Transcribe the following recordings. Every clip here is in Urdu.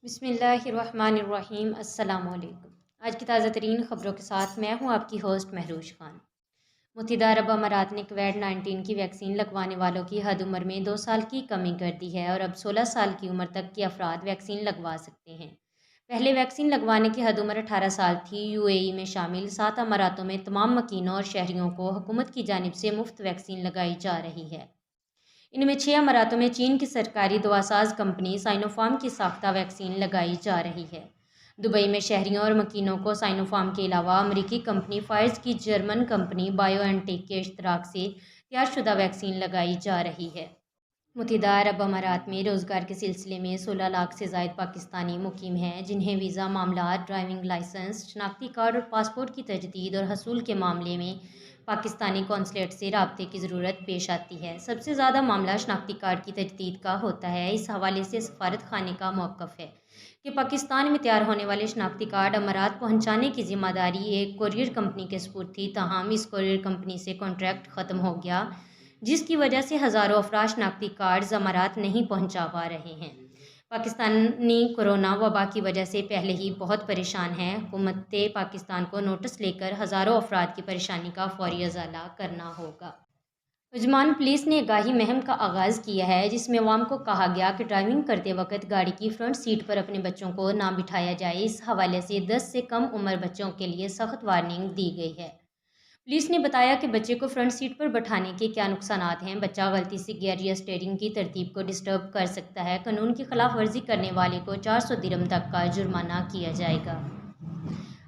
بسم اللہ الرحمن الرحیم۔ السلام علیکم۔ آج کی تازہ ترین خبروں کے ساتھ میں ہوں آپ کی ہوسٹ مہروش خان۔ متحدہ عرب امارات نے کووڈ-19 کی ویکسین لگوانے والوں کی حد عمر میں 2 سال کی کمی کر دی ہے اور اب 16 سال کی عمر تک کے افراد ویکسین لگوا سکتے ہیں۔ پہلے ویکسین لگوانے کی حد عمر 18 سال تھی۔ UAE میں شامل 7 اماراتوں میں تمام مکینوں اور شہریوں کو حکومت کی جانب سے مفت ویکسین لگائی جا رہی ہے۔ ان میں 6 اماراتوں میں چین کی سرکاری دواساز کمپنی سائنوفارم کی ساختہ ویکسین لگائی جا رہی ہے۔ دبئی میں شہریوں اور مکینوں کو سائنوفارم کے علاوہ امریکی کمپنی فائزر کی جرمن کمپنی بائیو این ٹیک کے اشتراک سے تیار شدہ ویکسین لگائی جا رہی ہے۔ متحدہ عرب امارات میں روزگار کے سلسلے میں 16 لاکھ سے زائد پاکستانی مقیم ہیں، جنہیں ویزا معاملات، ڈرائیونگ لائسنس، شناختی کارڈ اور پاسپورٹ کی تجدید اور حصول کے معاملے میں پاکستانی قونصلیٹ سے رابطے کی ضرورت پیش آتی ہے۔ سب سے زیادہ معاملہ شناختی کارڈ کی تجدید کا ہوتا ہے۔ اس حوالے سے سفارت خانے کا موقف ہے کہ پاکستان میں تیار ہونے والے شناختی کارڈ امارات پہنچانے کی ذمہ داری ایک کوریئر کمپنی کے سپرد تھی، تاہم اس کوریئر کمپنی سے کانٹریکٹ ختم ہو گیا، جس کی وجہ سے ہزاروں افراد شناختی کارڈز امارات نہیں پہنچا پا رہے ہیں۔ پاکستانی کورونا وبا کی وجہ سے پہلے ہی بہت پریشان ہے۔ حکومت پاکستان کو نوٹس لے کر ہزاروں افراد کی پریشانی کا فوری ازالہ کرنا ہوگا۔ عجمان پولیس نے آگاہی مہم کا آغاز کیا ہے، جس میں عوام کو کہا گیا کہ ڈرائیونگ کرتے وقت گاڑی کی فرنٹ سیٹ پر اپنے بچوں کو نہ بٹھایا جائے۔ اس حوالے سے 10 سے کم عمر بچوں کے لیے سخت وارننگ دی گئی ہے۔ پولیس نے بتایا کہ بچے کو فرنٹ سیٹ پر بٹھانے کے کیا نقصانات ہیں۔ بچہ غلطی سے گیئر یا اسٹیئرنگ کی ترتیب کو ڈسٹرب کر سکتا ہے۔ قانون کی خلاف ورزی کرنے والے کو 400 درہم تک کا جرمانہ کیا جائے گا۔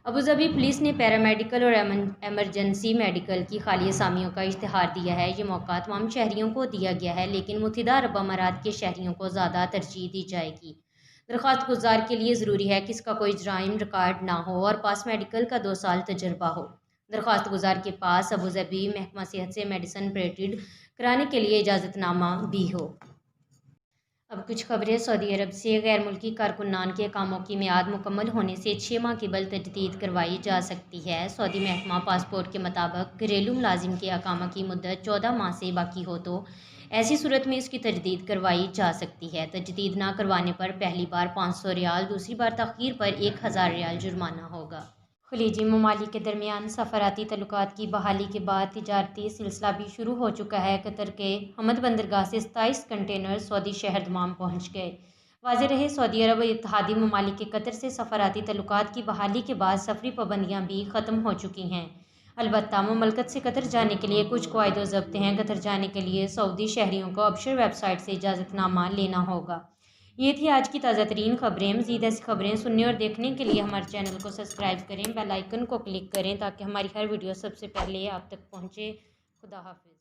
ابوظہبی پولیس نے پیرامیڈیکل اور ایمرجنسی میڈیکل کی خالی اسامیوں کا اشتہار دیا ہے۔ یہ موقع تمام شہریوں کو دیا گیا ہے، لیکن متحدہ عرب امارات کے شہریوں کو زیادہ ترجیح دی جائے گی۔ درخواست گزار کے لیے ضروری ہے کہ اس کا کوئی جرائم ریکارڈ نہ ہو اور پاس میڈیکل کا 2 سال تجربہ ہو۔ درخواست گزار کے پاس ابوظہبی محکمہ صحت سے میڈیسن پریکٹس کرانے کے لیے اجازت نامہ بھی ہو۔ اب کچھ خبریں سعودی عرب سے۔ غیر ملکی کارکنان کے اقاموں کی میعاد مکمل ہونے سے 6 ماہ قبل تجدید کروائی جا سکتی ہے۔ سعودی محکمہ پاسپورٹ کے مطابق گھریلو ملازم کے اقامہ کی مدت 14 ماہ سے باقی ہو تو ایسی صورت میں اس کی تجدید کروائی جا سکتی ہے۔ تجدید نہ کروانے پر پہلی بار 500 ریال، دوسری بار تاخیر پر 1000 ریال جرمانہ ہوگا۔ خلیجی ممالک کے درمیان سفارتی تعلقات کی بحالی کے بعد تجارتی سلسلہ بھی شروع ہو چکا ہے۔ قطر کے حمد بندرگاہ سے 27 کنٹینر سعودی شہر دمام پہنچ گئے۔ واضح رہے، سعودی عرب اور اتحادی ممالک کے قطر سے سفارتی تعلقات کی بحالی کے بعد سفری پابندیاں بھی ختم ہو چکی ہیں۔ البتہ مملکت سے قطر جانے کے لیے کچھ قواعد و ضابطے ہیں۔ قطر جانے کے لیے سعودی شہریوں کو ابشر ویب سائٹ سے اجازت نامہ لینا ہوگا۔ یہ تھی آج کی تازہ ترین خبریں۔ مزید ایسی خبریں سننے اور دیکھنے کے لیے ہمارے چینل کو سبسکرائب کریں، بیل آئیکن کو کلک کریں تاکہ ہماری ہر ویڈیو سب سے پہلے آپ تک پہنچے۔ خدا حافظ۔